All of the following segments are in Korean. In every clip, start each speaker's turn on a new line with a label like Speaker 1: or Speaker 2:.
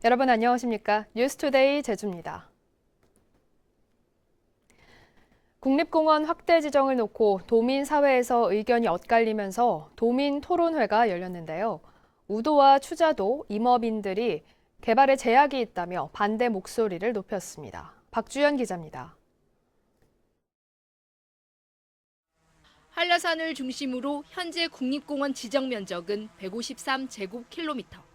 Speaker 1: 여러분 안녕하십니까? 뉴스투데이 제주입니다. 국립공원 확대 지정을 놓고 도민사회에서 의견이 엇갈리면서 도민 토론회가 열렸는데요. 우도와 추자도, 임업인들이 개발에 제약이 있다며 반대 목소리를 높였습니다. 박주연 기자입니다.
Speaker 2: 한라산을 중심으로 현재 국립공원 지정 면적은 153제곱킬로미터.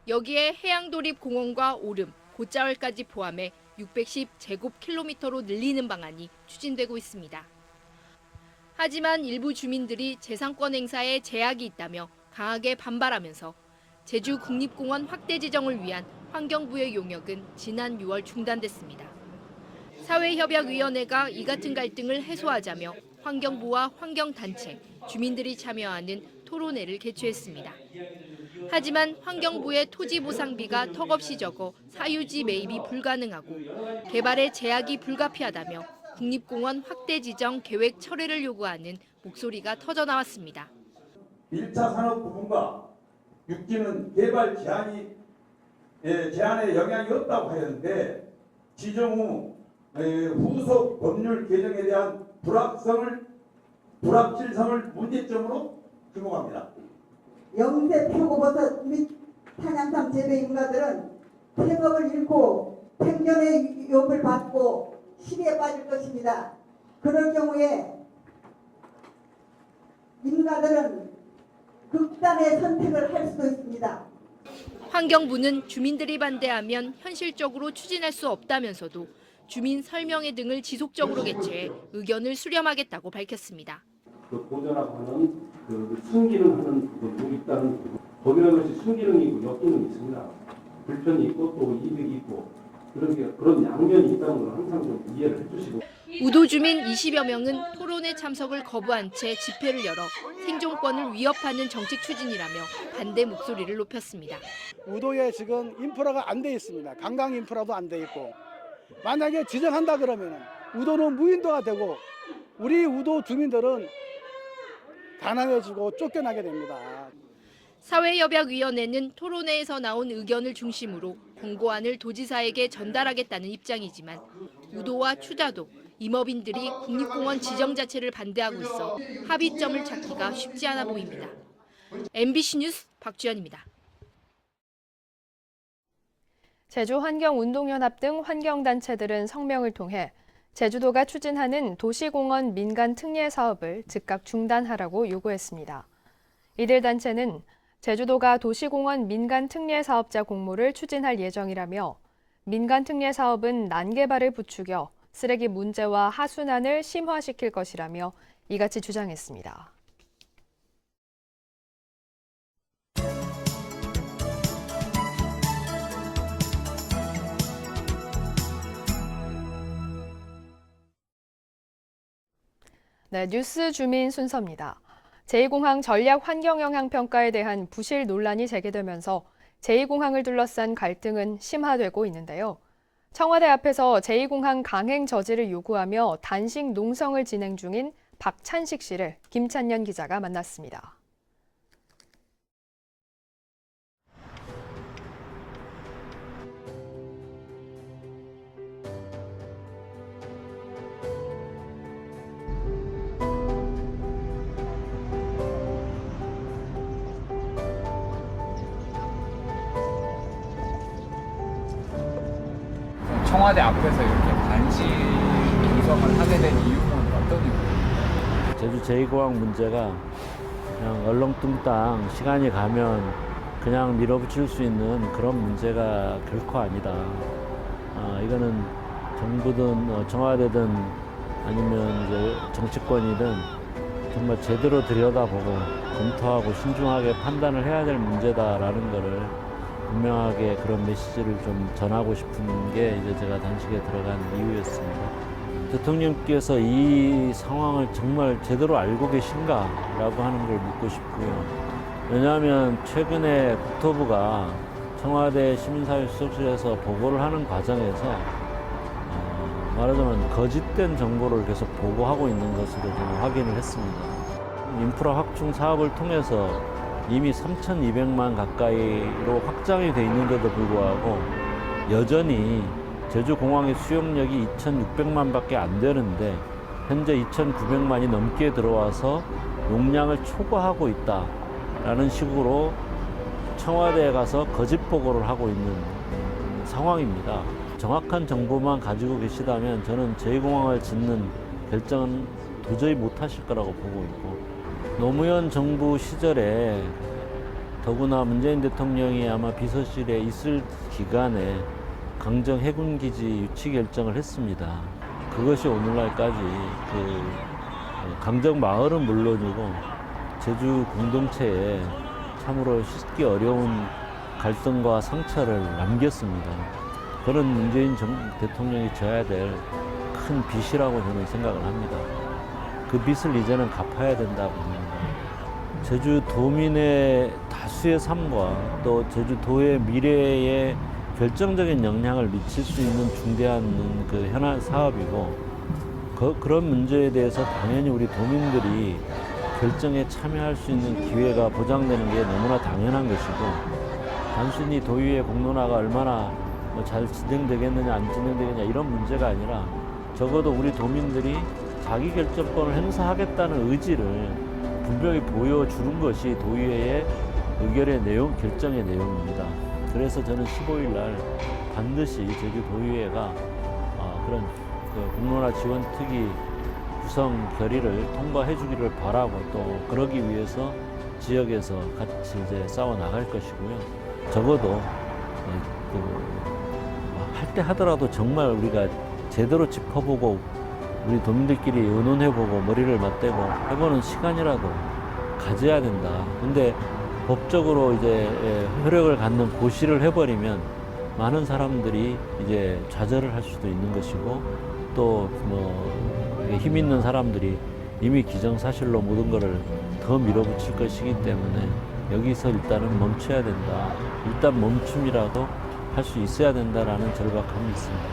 Speaker 2: 여기에 해양도립공원과 오름, 곶자월까지 포함해 610제곱킬로미터로 늘리는 방안이 추진되고 있습니다. 하지만 일부 주민들이 재산권 행사에 제약이 있다며 강하게 반발하면서 제주 국립공원 확대 지정을 위한 환경부의 용역은 지난 6월 중단됐습니다. 사회협약위원회가 이 같은 갈등을 해소하자며 환경부와 환경단체, 주민들이 참여하는 토론회를 개최했습니다. 하지만 환경부의 토지보상비가 턱없이 적어 사유지 매입이 불가능하고 개발에 제약이 불가피하다며 국립공원 확대 지정 계획 철회를 요구하는 목소리가 터져나왔습니다.
Speaker 3: 1차 산업 부분과 육지는 개발 제한에 영향이 없다고 하였는데 지정 후 후속 법률 개정에 대한 불확실성을 문제점으로 지목합니다.
Speaker 4: 영세 표고버섯 및 탄양삼 재배 인가들은 생업을 잃고 생존의 위협을 받고 시리에 빠질 것입니다. 그럴 경우에 인가들은 극단의 선택을 할 수도 있습니다.
Speaker 2: 환경부는 주민들이 반대하면 현실적으로 추진할 수 없다면서도 주민 설명회 등을 지속적으로 개최해 의견을 수렴하겠다고 밝혔습니다.
Speaker 5: 그 보전하고 하는 그 순기능하는 부분도 있다는 부분. 법이라는 것이 순기능이고 역기능이 있습니다. 불편이 있고 또 이득이 있고 그런 양면이 있다는 걸 항상 좀 이해를 해주시고.
Speaker 2: 우도 주민 20여 명은 토론회 참석을 거부한 채 집회를 열어 생존권을 위협하는 정책 추진이라며 반대 목소리를 높였습니다.
Speaker 6: 우도에 지금 인프라가 안 돼 있습니다. 관광 인프라도 안 돼 있고 만약에 지정한다 그러면 우도는 무인도가 되고 우리 우도 주민들은 가난해지고 쫓겨나게 됩니다.
Speaker 2: 사회협약위원회는 토론회에서 나온 의견을 중심으로 공고안을 도지사에게 전달하겠다는 입장이지만 우도와 추자도, 임업인들이 국립공원 지정 자체를 반대하고 있어 합의점을 찾기가 쉽지 않아 보입니다. MBC 뉴스 박주연입니다.
Speaker 1: 제주환경운동연합 등 환경단체들은 성명을 통해 제주도가 추진하는 도시공원 민간 특례 사업을 즉각 중단하라고 요구했습니다. 이들 단체는 제주도가 도시공원 민간 특례 사업자 공모를 추진할 예정이라며 민간 특례 사업은 난개발을 부추겨 쓰레기 문제와 하순환을 심화시킬 것이라며 이같이 주장했습니다. 네, 뉴스 주민 순서입니다. 제2공항 전략 환경영향평가에 대한 부실 논란이 제기되면서 제2공항을 둘러싼 갈등은 심화되고 있는데요. 청와대 앞에서 제2공항 강행 저지를 요구하며 단식 농성을 진행 중인 박찬식 씨를 김찬년 기자가 만났습니다.
Speaker 7: 청와대 앞에서 이렇게 단식 농성을 하게 된 이유는 어떤 이유예요?
Speaker 8: 제주 제2공항 문제가 그냥 얼렁뚱땅 시간이 가면 그냥 밀어붙일 수 있는 그런 문제가 결코 아니다. 이거는 정부든 청와대든 아니면 이제 정치권이든 정말 제대로 들여다보고 검토하고 신중하게 판단을 해야 될 문제다라는 거를 분명하게 그런 메시지를 좀 전하고 싶은 게 이제 제가 단식에 들어간 이유였습니다. 대통령께서 이 상황을 정말 제대로 알고 계신가라고 하는 걸 묻고 싶고요. 왜냐하면 최근에 국토부가 청와대 시민사회수석실에서 보고를 하는 과정에서 말하자면 거짓된 정보를 계속 보고하고 있는 것으로 좀 확인을 했습니다. 인프라 확충 사업을 통해서 이미 3,200만 가까이로 확장이 돼 있는데도 불구하고 여전히 제주공항의 수용력이 2,600만밖에 안 되는데 현재 2,900만이 넘게 들어와서 용량을 초과하고 있다라는 식으로 청와대에 가서 거짓 보고를 하고 있는 상황입니다. 정확한 정보만 가지고 계시다면 저는 제2공항을 짓는 결정은 도저히 못하실 거라고 보고 있고, 노무현 정부 시절에 더구나 문재인 대통령이 아마 비서실에 있을 기간에 강정 해군기지 유치 결정을 했습니다. 그것이 오늘날까지 강정 마을은 물론이고 제주 공동체에 참으로 씻기 어려운 갈등과 상처를 남겼습니다. 그런 문재인 대통령이 져야 될 큰 빚이라고 저는 생각을 합니다. 그 빚을 이제는 갚아야 된다고 봅니다. 제주도민의 다수의 삶과 또 제주도의 미래에 결정적인 영향을 미칠 수 있는 중대한 현안 사업이고, 그런 문제에 대해서 당연히 우리 도민들이 결정에 참여할 수 있는 기회가 보장되는 게 너무나 당연한 것이고, 단순히 도의회 공론화가 얼마나 잘 진행되겠느냐 안 진행되겠냐 이런 문제가 아니라 적어도 우리 도민들이 자기 결정권을 행사하겠다는 의지를 분명히 보여주는 것이 도의회의 의결의 내용, 결정의 내용입니다. 그래서 저는 15일 날 반드시 제주도의회가 그런 공론화 지원 특위 구성 결의를 통과해 주기를 바라고, 또 그러기 위해서 지역에서 같이 이제 싸워 나갈 것이고요. 적어도 할 때 하더라도 정말 우리가 제대로 짚어보고 우리 도민들끼리 의논해보고 머리를 맞대고 해보는 시간이라도 가져야 된다. 근데 법적으로 이제 효력을 갖는 고시를 해버리면 많은 사람들이 이제 좌절을 할 수도 있는 것이고, 또 힘 있는 사람들이 이미 기정사실로 모든 것을 더 밀어붙일 것이기 때문에 여기서 일단은 멈춰야 된다. 일단 멈춤이라도 할 수 있어야 된다라는 절박함이 있습니다.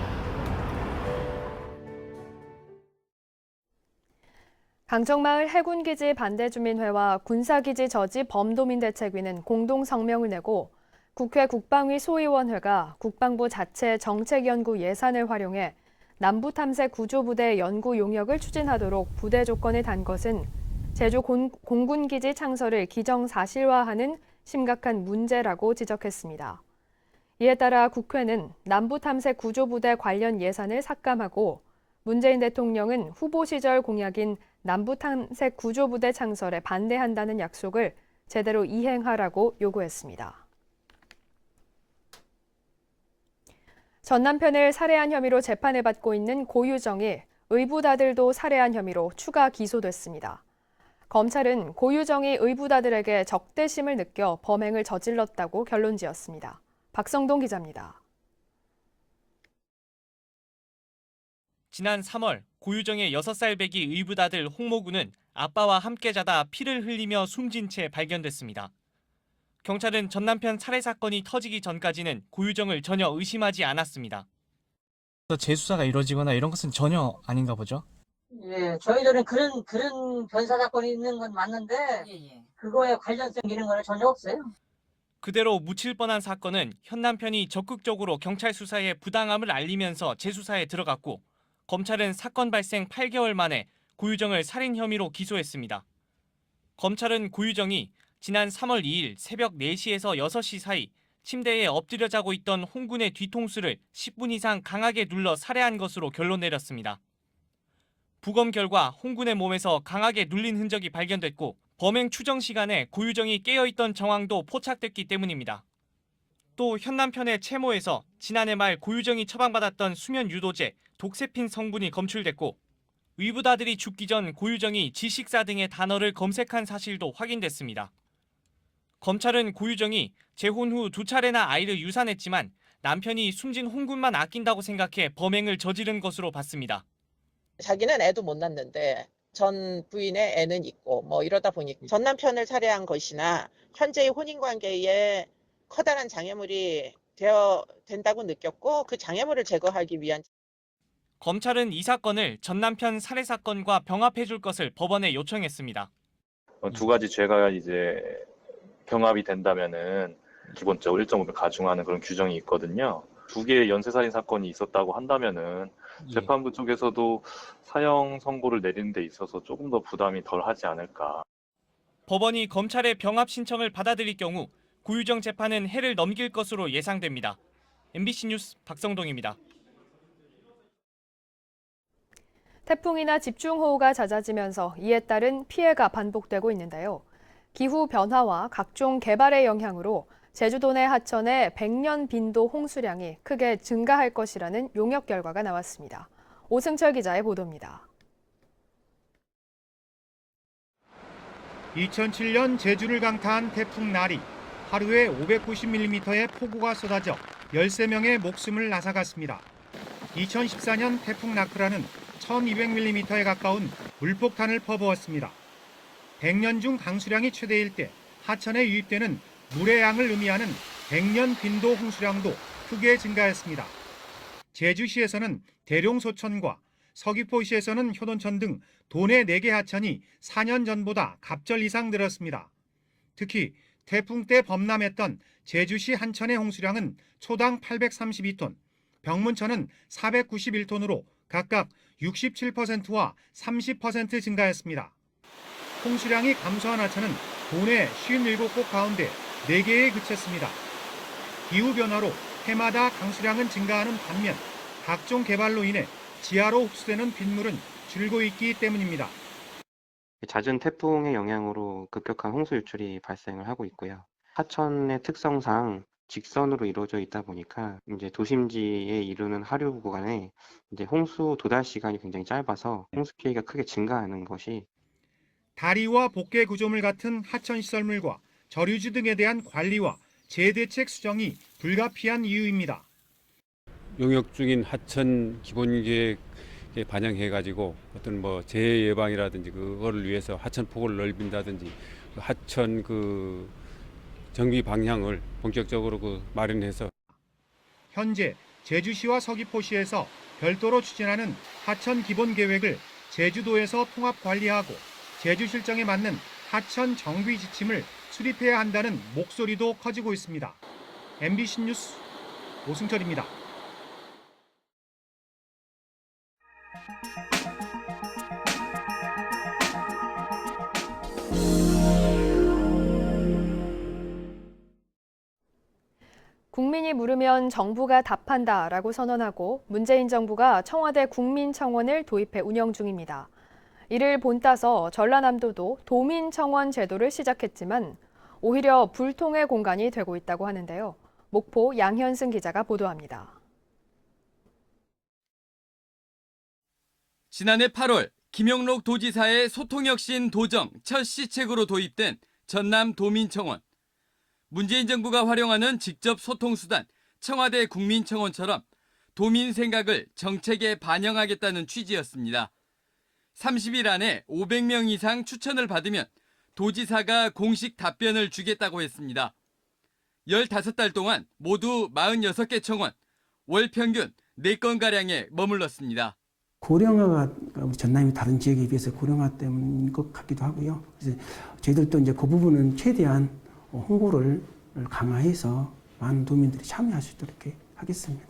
Speaker 1: 강정마을 해군기지 반대주민회와 군사기지 저지 범도민대책위는 공동 성명을 내고 국회 국방위 소위원회가 국방부 자체 정책연구 예산을 활용해 남부탐색 구조부대 연구 용역을 추진하도록 부대 조건을 단 것은 제주 공군기지 창설을 기정사실화하는 심각한 문제라고 지적했습니다. 이에 따라 국회는 남부탐색 구조부대 관련 예산을 삭감하고 문재인 대통령은 후보 시절 공약인 남부탐색 구조부대 창설에 반대한다는 약속을 제대로 이행하라고 요구했습니다. 전 남편을 살해한 혐의로 재판을 받고 있는 고유정이 의붓아들도 살해한 혐의로 추가 기소됐습니다. 검찰은 고유정이 의붓아들에게 적대심을 느껴 범행을 저질렀다고 결론지었습니다. 박성동 기자입니다.
Speaker 9: 지난 3월 고유정의 6살 배기 의붓아들 홍모군은 아빠와 함께 자다 피를 흘리며 숨진 채 발견됐습니다. 경찰은 전 남편 살해 사건이 터지기 전까지는 고유정을 전혀 의심하지 않았습니다.
Speaker 10: 재수사가 이루어지거나 이런 것은 전혀 아닌가 보죠?
Speaker 11: 예, 저희들은 그런 변사 사건이 있는 건 맞는데 그거에 관련성 이런 거는 전혀 없어요.
Speaker 9: 그대로 묻힐 뻔한 사건은 현 남편이 적극적으로 경찰 수사에 부당함을 알리면서 재수사에 들어갔고, 검찰은 사건 발생 8개월 만에 고유정을 살인 혐의로 기소했습니다. 검찰은 고유정이 지난 3월 2일 새벽 4시에서 6시 사이 침대에 엎드려 자고 있던 홍군의 뒤통수를 10분 이상 강하게 눌러 살해한 것으로 결론 내렸습니다. 부검 결과 홍군의 몸에서 강하게 눌린 흔적이 발견됐고, 범행 추정 시간에 고유정이 깨어있던 정황도 포착됐기 때문입니다. 또 현 남편의 채모에서 지난해 말 고유정이 처방받았던 수면 유도제 독세핀 성분이 검출됐고, 의붓아들이 죽기 전 고유정이 지식사 등의 단어를 검색한 사실도 확인됐습니다. 검찰은 고유정이 재혼 후 2차례나 아이를 유산했지만 남편이 숨진 홍군만 아낀다고 생각해 범행을 저지른 것으로 봤습니다.
Speaker 12: 자기는 애도 못 낳는데 전 부인의 애는 있고 이러다 보니 전 남편을 살해한 것이나 현재의 혼인관계에 커다란 장애물이 된다고 느꼈고, 그 장애물을 제거하기 위한.
Speaker 9: 검찰은 이 사건을 전 남편 살해 사건과 병합해 줄 것을 법원에 요청했습니다.
Speaker 13: 두 가지 죄가 이제 병합이 된다면은 기본적으로 1.5배 가중하는 그런 규정이 있거든요. 2개의 연쇄살인 사건이 있었다고 한다면은 재판부 쪽에서도 사형 선고를 내리는 데 있어서 조금 더 부담이 덜 하지 않을까.
Speaker 9: 법원이 검찰의 병합 신청을 받아들일 경우 구유정 재판은 해를 넘길 것으로 예상됩니다. MBC 뉴스 박성동입니다.
Speaker 1: 태풍이나 집중호우가 잦아지면서 이에 따른 피해가 반복되고 있는데요. 기후 변화와 각종 개발의 영향으로 제주도 내 하천의 100년 빈도 홍수량이 크게 증가할 것이라는 용역 결과가 나왔습니다. 오승철 기자의 보도입니다.
Speaker 14: 2007년 제주를 강타한 태풍 나리. 하루에 590mm의 폭우가 쏟아져 13명의 목숨을 앗아갔습니다. 2014년 태풍 나크라는 1200mm에 가까운 물폭탄을 퍼부었습니다. 100년 중 강수량이 최대일 때 하천에 유입되는 물의 양을 의미하는 100년 빈도 홍수량도 크게 증가했습니다. 제주시에서는 대룡소천과 서귀포시에서는 효돈천 등 도내 4개 하천이 4년 전보다 갑절 이상 늘었습니다. 특히 태풍 때 범람했던 제주시 한천의 홍수량은 초당 832톤, 병문천은 491톤으로 각각 67%와 30% 증가했습니다. 홍수량이 감소한 하천은 도내 57곳 가운데 4개에 그쳤습니다. 기후변화로 해마다 강수량은 증가하는 반면 각종 개발로 인해 지하로 흡수되는 빗물은 줄고 있기 때문입니다.
Speaker 15: 잦은 태풍의 영향으로 급격한 홍수 유출이 발생을 하고 있고요. 하천의 특성상 직선으로 이루어져 있다 보니까 이제 도심지에 이르는 하류 구간에 이제 홍수 도달 시간이 굉장히 짧아서 홍수 피해가 크게 증가하는 것이
Speaker 14: 다리와 복개 구조물 같은 하천 시설물과 저류지 등에 대한 관리와 재대책 수정이 불가피한 이유입니다.
Speaker 16: 용역 중인 하천 기본계획에 반영해가지고 어떤 뭐 재해 예방이라든지 그거를 위해서 하천 폭을 넓힌다든지 하천 정비 방향을 본격적으로 마련해서
Speaker 14: 현재 제주시와 서귀포시에서 별도로 추진하는 하천 기본 계획을 제주도에서 통합 관리하고 제주 실정에 맞는 하천 정비 지침을 수립해야 한다는 목소리도 커지고 있습니다. MBC 뉴스 오승철입니다.
Speaker 1: 국민이 물으면 정부가 답한다라고 선언하고 문재인 정부가 청와대 국민청원을 도입해 운영 중입니다. 이를 본따서 전라남도도 도민청원 제도를 시작했지만 오히려 불통의 공간이 되고 있다고 하는데요. 목포 양현승 기자가 보도합니다.
Speaker 17: 지난해 8월 김영록 도지사의 소통혁신 도정 첫 시책으로 도입된 전남 도민청원. 문재인 정부가 활용하는 직접 소통수단 청와대 국민청원처럼 도민 생각을 정책에 반영하겠다는 취지였습니다. 30일 안에 500명 이상 추천을 받으면 도지사가 공식 답변을 주겠다고 했습니다. 15달 동안 모두 46개 청원, 월 평균 4건가량에 머물렀습니다.
Speaker 18: 고령화가 우리 전남이 다른 지역에 비해서 고령화 때문인 것 같기도 하고요. 그래서 저희들도 이제 그 부분은 최대한 홍보를 강화해서 많은 도민들이 참여할 수 있도록 이렇게 하겠습니다.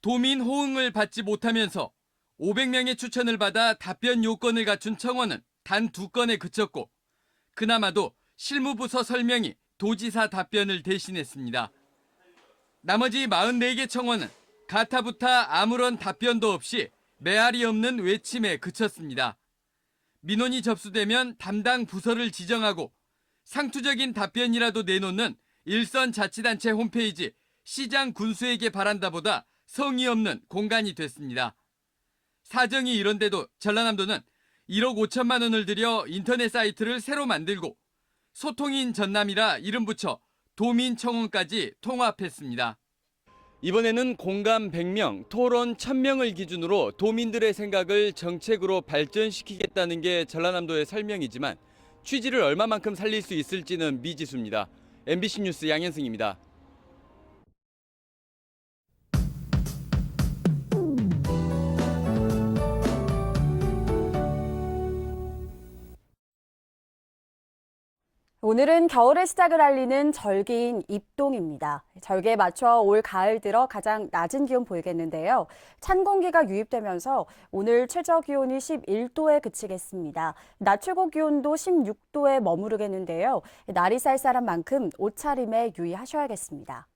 Speaker 17: 도민 호응을 받지 못하면서 500명의 추천을 받아 답변 요건을 갖춘 청원은 단 2건에 그쳤고 그나마도 실무부서 설명이 도지사 답변을 대신했습니다. 나머지 44개 청원은 가타부타 아무런 답변도 없이 메아리 없는 외침에 그쳤습니다. 민원이 접수되면 담당 부서를 지정하고 상투적인 답변이라도 내놓는 일선 자치단체 홈페이지 시장 군수에게 바란다보다 성의 없는 공간이 됐습니다. 사정이 이런데도 전라남도는 1억 5천만 원을 들여 인터넷 사이트를 새로 만들고 소통인 전남이라 이름 붙여 도민청원까지 통합했습니다. 이번에는 공감 100명, 토론 1000명을 기준으로 도민들의 생각을 정책으로 발전시키겠다는 게 전라남도의 설명이지만 취지를 얼마만큼 살릴 수 있을지는 미지수입니다. MBC 뉴스 양현승입니다.
Speaker 19: 오늘은 겨울의 시작을 알리는 절기인 입동입니다. 절기에 맞춰 올 가을 들어 가장 낮은 기온 보이겠는데요. 찬 공기가 유입되면서 오늘 최저 기온이 11도에 그치겠습니다. 낮 최고 기온도 16도에 머무르겠는데요. 날이 쌀쌀한 만큼 옷차림에 유의하셔야겠습니다.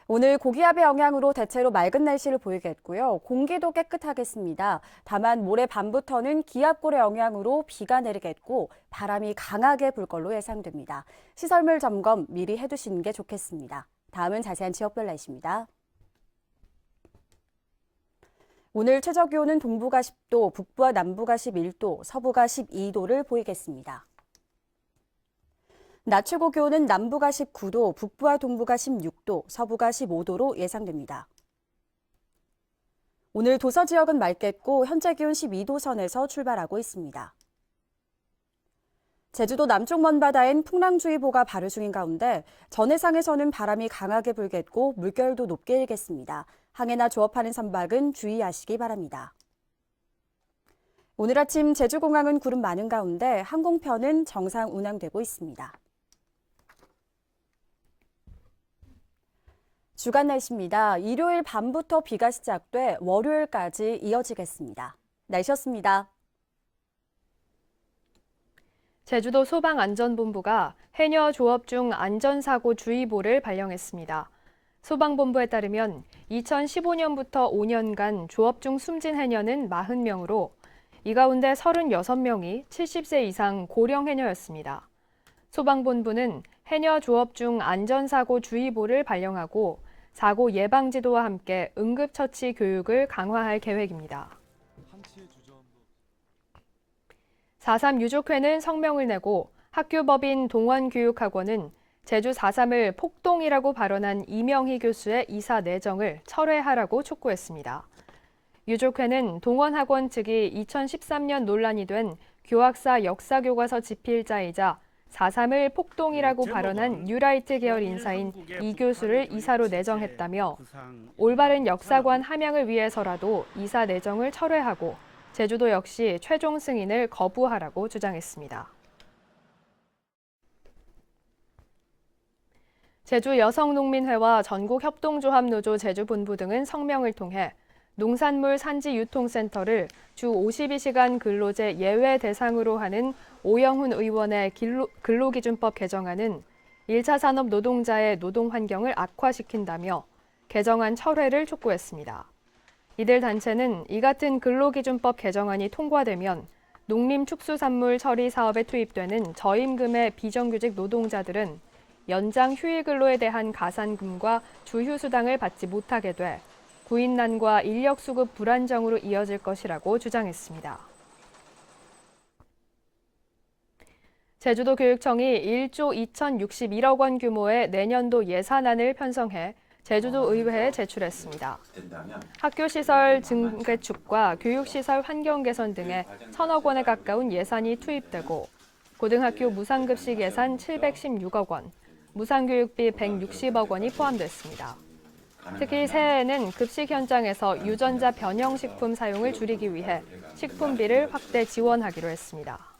Speaker 19: 오늘 고기압의 영향으로 대체로 맑은 날씨를 보이겠고요. 공기도 깨끗하겠습니다. 다만 모레 밤부터는 기압골의 영향으로 비가 내리겠고 바람이 강하게 불 걸로 예상됩니다. 시설물 점검 미리 해두시는 게 좋겠습니다. 다음은 자세한 지역별 날씨입니다. 오늘 최저 기온은 동부가 10도, 북부와 남부가 11도, 서부가 12도를 보이겠습니다. 낮 최고 기온은 남부가 19도, 북부와 동부가 16도, 서부가 15도로 예상됩니다. 오늘 도서 지역은 맑겠고 현재 기온 12도 선에서 출발하고 있습니다. 제주도 남쪽 먼바다엔 풍랑주의보가 발효 중인 가운데 전해상에서는 바람이 강하게 불겠고 물결도 높게 일겠습니다. 항해나 조업하는 선박은 주의하시기 바랍니다. 오늘 아침 제주공항은 구름 많은 가운데 항공편은 정상 운항되고 있습니다. 주간 날씨입니다. 일요일 밤부터 비가 시작돼 월요일까지 이어지겠습니다. 날씨였습니다.
Speaker 1: 제주도 소방안전본부가 해녀 조업 중 안전사고 주의보를 발령했습니다. 소방본부에 따르면 2015년부터 5년간 조업 중 숨진 해녀는 40명으로 이 가운데 36명이 70세 이상 고령 해녀였습니다. 소방본부는 해녀 조업 중 안전사고 주의보를 발령하고 사고 예방 지도와 함께 응급처치 교육을 강화할 계획입니다. 4.3 유족회는 성명을 내고 학교법인 동원교육학원은 제주 4.3을 폭동이라고 발언한 이명희 교수의 이사 내정을 철회하라고 촉구했습니다. 유족회는 동원학원 측이 2013년 논란이 된 교학사 역사교과서 집필자이자 4.3을 폭동이라고 발언한 뉴라이트 계열 인사인 이 교수를 이사로 내정했다며 올바른 역사관 함양을 위해서라도 이사 내정을 철회하고 제주도 역시 최종 승인을 거부하라고 주장했습니다. 제주여성농민회와 전국협동조합노조 제주본부 등은 성명을 통해 농산물 산지유통센터를 주 52시간 근로제 예외 대상으로 하는 오영훈 의원의 근로기준법 개정안은 1차 산업 노동자의 노동 환경을 악화시킨다며 개정안 철회를 촉구했습니다. 이들 단체는 이 같은 근로기준법 개정안이 통과되면 농림축수산물 처리 사업에 투입되는 저임금의 비정규직 노동자들은 연장 휴일근로에 대한 가산금과 주휴수당을 받지 못하게 돼 구인난과 인력수급 불안정으로 이어질 것이라고 주장했습니다. 제주도 교육청이 1조 2,061억 원 규모의 내년도 예산안을 편성해 제주도 의회에 제출했습니다. 학교시설 증개축과 교육시설 환경 개선 등에 1,000억 원에 가까운 예산이 투입되고 고등학교 무상급식 예산 716억 원, 무상교육비 160억 원이 포함됐습니다. 특히 새해에는 급식 현장에서 유전자 변형 식품 사용을 줄이기 위해 식품비를 확대 지원하기로 했습니다.